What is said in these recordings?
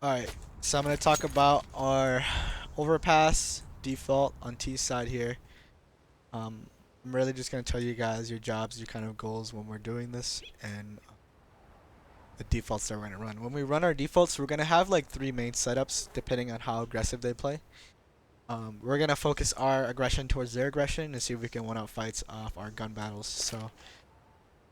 Alright, so I'm going to talk about our overpass default on T side here. I'm really just going to tell you guys your jobs, your kind of goals when we're doing this, and the defaults that we're going to run. When we run our defaults, we're going to have like three main setups depending on how aggressive they play. We're going to focus our aggression towards their aggression and see if we can win out fights off our gun battles. So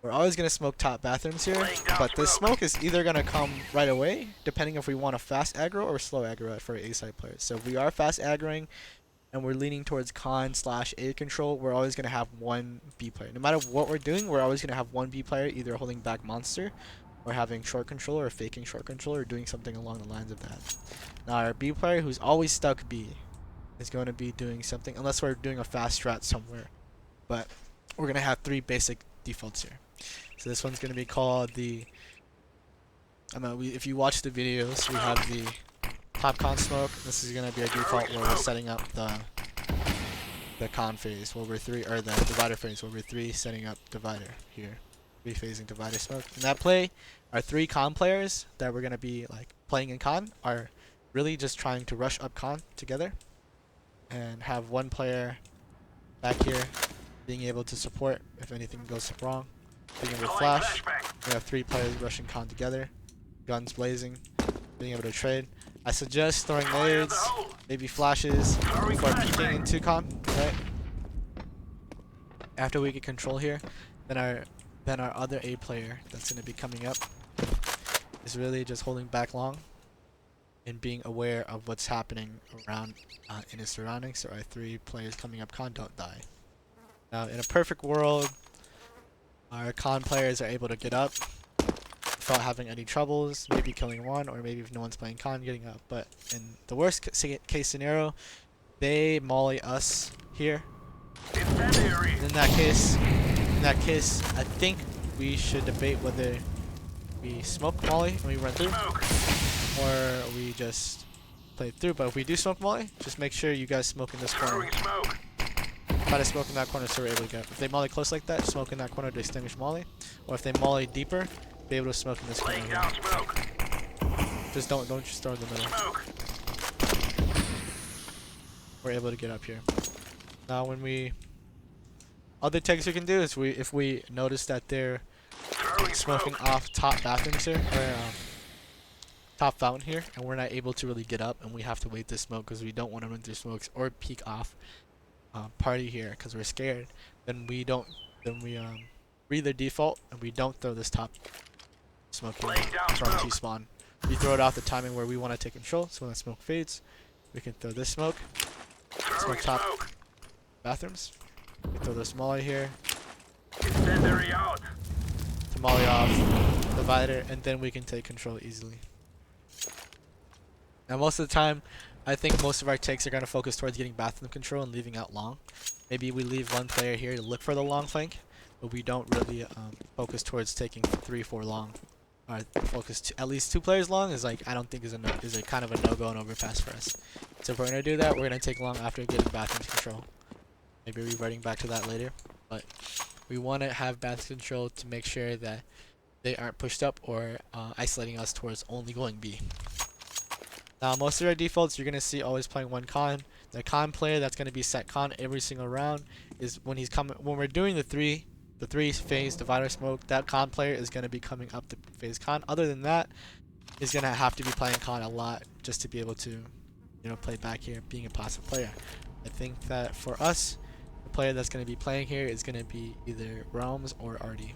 we're always going to smoke top bathrooms here, but this smoke is either going to come right away, depending if we want a fast aggro or slow aggro for A-side players. So if we are fast aggroing and we're leaning towards con/A control, we're always going to have one B player. No matter what we're doing, we're always going to have one B player either holding back monster or having short control or faking short control or doing something along the lines of that. Now our B player, who's always stuck B, is going to be doing something, unless we're doing a fast strat somewhere. But we're going to have three basic defaults here. So this one's going to be called the, if you watch the videos, we have the top con smoke. This is going to be a default where we're setting up the con phase, where we're the divider phase, where we're setting up divider here. Three phasing divider smoke. In that play, our three con players that we're going to be like playing in con are really just trying to rush up con together and have one player back here being able to support if anything goes wrong. Being able to flash. We have three players rushing con together, guns blazing, being able to trade. I suggest throwing nades, maybe flashes before peeking into con, right? After we get control here, then our other A player that's gonna be coming up is really just holding back long and being aware of what's happening around in his surroundings, so our three players coming up con don't die. Now in a perfect world, our con players are able to get up without having any troubles, maybe killing one, or maybe if no one's playing con, getting up. But in the worst case scenario, they molly us here. In that case, I think we should debate whether we smoke molly and we run through, or we just play through. But if we do smoke molly, just make sure you guys smoke in this corner. Try to smoke in that corner so we're able to get. If they molly close like that, smoke in that corner to extinguish molly. Or if they molly deeper, be able to smoke in this corner here. Just don't just throw in the middle. We're able to get up here. Now when other takes we can do is if we notice that they're smoking off top bathrooms here, or top fountain here, and we're not able to really get up and we have to wait this smoke because we don't want to run through smokes or peek off party here because we're scared, then we read their default and we don't throw this top smoke here from T-spawn. We throw it off the timing where we want to take control, so when that smoke fades, we can throw this smoke top bathrooms. We throw this molly here to molly off divider, and then we can take control easily. Now most of the time, I think most of our takes are going to focus towards getting bathroom control and leaving out long. Maybe we leave one player here to look for the long flank, but we don't really focus towards taking 3-4 long. Or focus at least 2 players long is like, I don't think is a kind of a no-go and overpass for us. So if we're going to do that, we're going to take long after getting bathroom control. Maybe reverting back to that later, but we want to have bathroom control to make sure that they aren't pushed up or isolating us towards only going B. Now most of our defaults you're going to see always playing one con. The con player that's going to be set con every single round is when we're doing the three phase divider smoke, that con player is going to be coming up the phase con. Other than that, is going to have to be playing con a lot just to be able to, play back here being a passive player. I think that for us, the player that's going to be playing here is going to be either Realms or RD.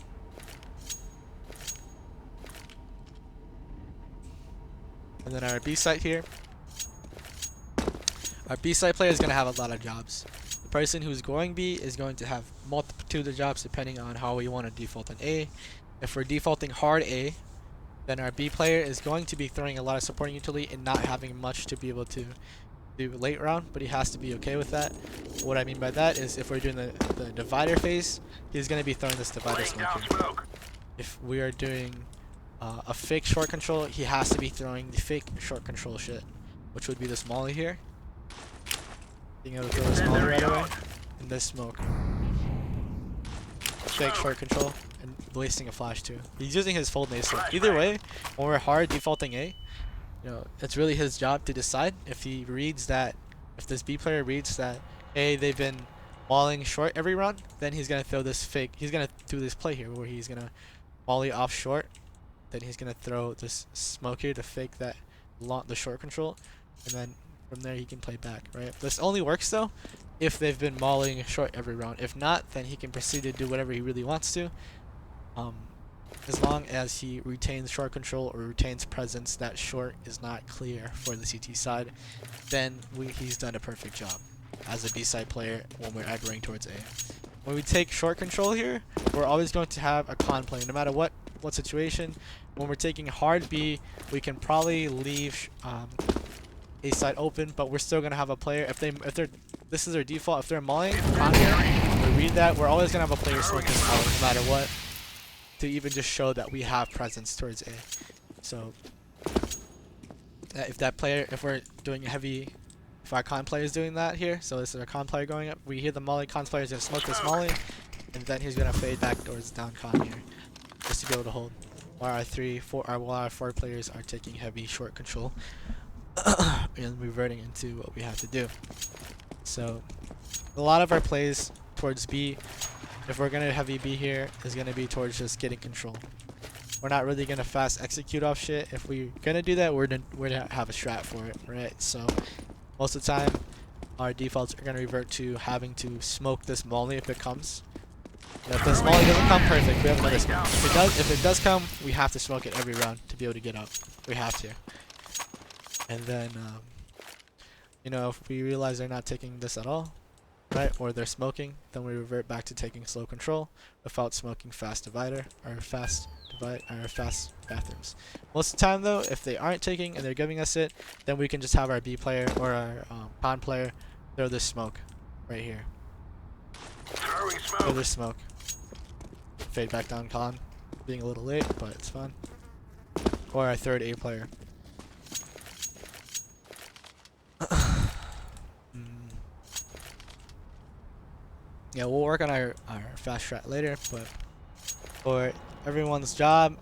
And then our B site here. Our B site player is going to have a lot of jobs. The person who's going B is going to have multitude of jobs depending on how we want to default on A. If we're defaulting hard A, then our B player is going to be throwing a lot of supporting utility and not having much to be able to do late round, but he has to be okay with that. What I mean by that is if we're doing the divider phase, he's going to be throwing this divider smoke here. If we are doing a fake short control, he has to be throwing the fake short control shit, which would be this molly here. Being able to throw this molly right away, and this smoke. Fake short control, and wasting a flash too. He's using his full nade smoke. Either way, when we're hard defaulting A, it's really his job to decide if he reads that, if this B player reads that, hey, they've been mauling short every round, then he's gonna throw this fake. He's gonna do this play here where he's gonna volley off short. Then he's gonna throw this smoke here to fake that the short control, and then from there he can play back, right? This only works though if they've been mauling short every round. If not, then he can proceed to do whatever he really wants to. Um, as long as he retains short control or retains presence that short is not clear for the CT side, then he's done a perfect job as a B side player when we're aggroing towards A. When we take short control here, we're always going to have a con play, no matter what situation. When we're taking hard B, we can probably leave A side open, but we're still gonna have a player. If they're this is their default. If they're mauling con here, we read that. We're always gonna have a player smoke this out, no matter what, to even just show that we have presence towards A. So if we're doing heavy. If our con player is doing that here, so this is our con player going up, we hear the molly, con player is going to smoke this molly, and then he's going to fade back towards down con here, just to be able to hold. While our four players are taking heavy short control, and reverting into what we have to do. So, a lot of our plays towards B, if we're going to heavy B here, is going to be towards just getting control. We're not really going to fast execute off shit. If we're going to do that, we're gonna have a strat for it, right? So, most of the time, our defaults are going to revert to having to smoke this molly if it comes. If this molly doesn't come, perfect. We have another smoke. If it does come, we have to smoke it every round to be able to get up. We have to. And then, if we realize they're not taking this at all, right, or they're smoking, then we revert back to taking slow control without smoking fast divider or fast bathrooms. Most of the time though, if they aren't taking and they're giving us it, then we can just have our B player or our con player throw this smoke right here. Throw this smoke. Fade back down con. Being a little late, but it's fun. Or our third A player. Yeah, we'll work on our fast strat later, but for everyone's job,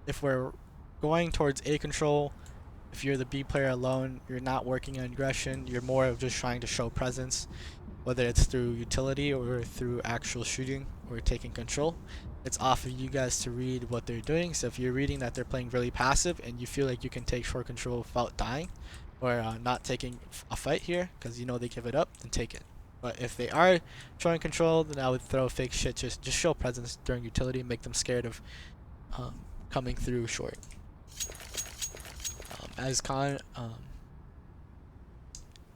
if we're going towards A control, if you're the B player alone, you're not working on aggression, you're more of just trying to show presence, whether it's through utility or through actual shooting or taking control. It's off of you guys to read what they're doing. So if you're reading that they're playing really passive and you feel like you can take short control without dying or not taking a fight here because you know they give it up, then take it. But if they are showing control, then I would throw fake shit, just show presence during utility, make them scared of coming through short.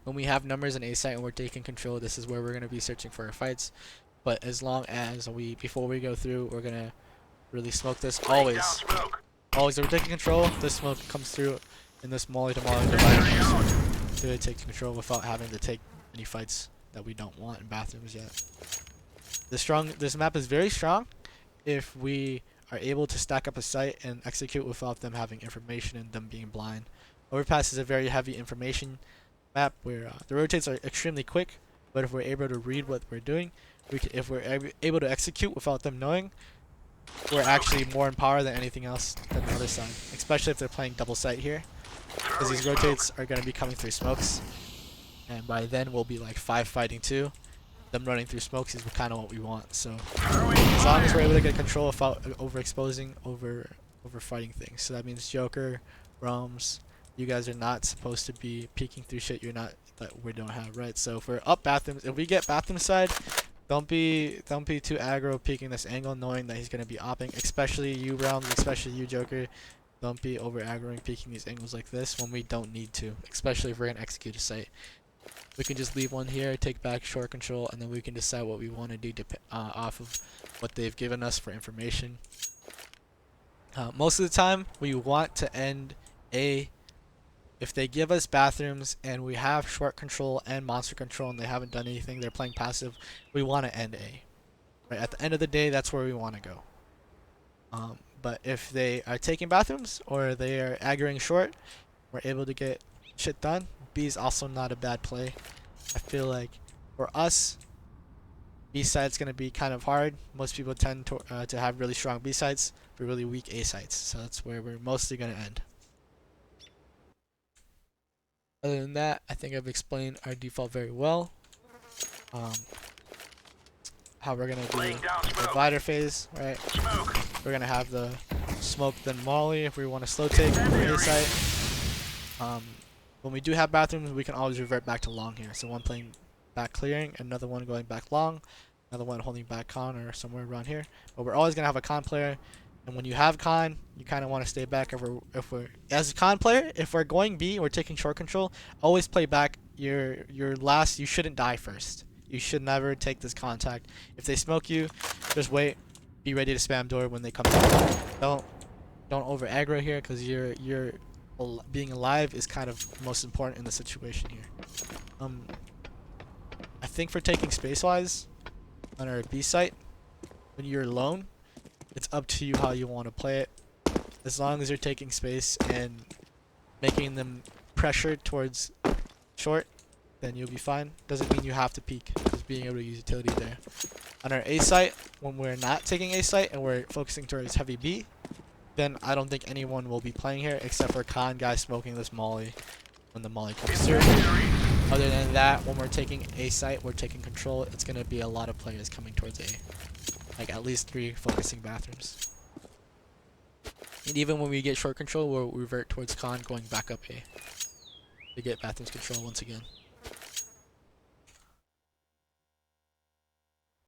When we have numbers in A site and we're taking control, this is where we're going to be searching for our fights. But as long as before we go through, we're going to really smoke this. Always if we're taking control, this smoke comes through in this molly to molly divider. Really take control without having to take any fights that we don't want in bathrooms yet. This map is very strong if we are able to stack up a site and execute without them having information and them being blind. Overpass is a very heavy information map where the rotates are extremely quick, but if we're able to read what we're doing, if we're able to execute without them knowing, we're actually more in power than anything else than the other side, especially if they're playing double site here, because these rotates are going to be coming through smokes. And by then we'll be like 5 fighting 2. Them running through smokes is kind of what we want. So as long as we're able to get control without overexposing, over fighting things. So that means Joker, Roams, you guys are not supposed to be peeking through shit that we don't have, right? So if we're up bathrooms, if we get bathroom side, don't be too aggro peeking this angle, knowing that he's gonna be opping. Especially you Roams, especially you Joker. Don't be over aggroing peeking these angles like this when we don't need to. Especially if we're gonna execute a site. We can just leave one here, take back short control, and then we can decide what we want to do off of what they've given us for information. Most of the time, we want to end A. If they give us bathrooms and we have short control and monster control and they haven't done anything, they're playing passive, we want to end A. Right? At the end of the day, that's where we want to go. But if they are taking bathrooms or they are aggroing short, we're able to get shit done. B is also not a bad play. I feel like for us, B side's gonna be kind of hard. Most people tend to have really strong B sides, but really weak A sides. So that's where we're mostly gonna end. Other than that, I think I've explained our default very well. How we're gonna do the divider phase, right? We're gonna have the smoke then molly if we want to slow take A site. When we do have bathrooms, we can always revert back to long here. So one playing back clearing, another one going back long, another one holding back con or somewhere around here. But we're always gonna have a con player, and when you have con, you kind of want to stay back. If we're as a con player, if we're going B, we're taking short control. Always play back. Your last. You shouldn't die first. You should never take this contact. If they smoke you, just wait. Be ready to spam door when they come back. Don't over aggro here, because you're being alive is kind of most important in the situation here. I think for taking space wise on our B site, when you're alone, it's up to you how you want to play it. As long as you're taking space and making them pressure towards short, then you'll be fine. Doesn't mean you have to peek, just being able to use utility there. On our A site, when we're not taking A site and we're focusing towards heavy B, then I don't think anyone will be playing here except for con guy smoking this molly when the molly comes through. Other than that, when we're taking A site, we're taking control. It's gonna be a lot of players coming towards A, like at least 3 focusing bathrooms. And even when we get short control, we'll revert towards con going back up A to get bathrooms control once again.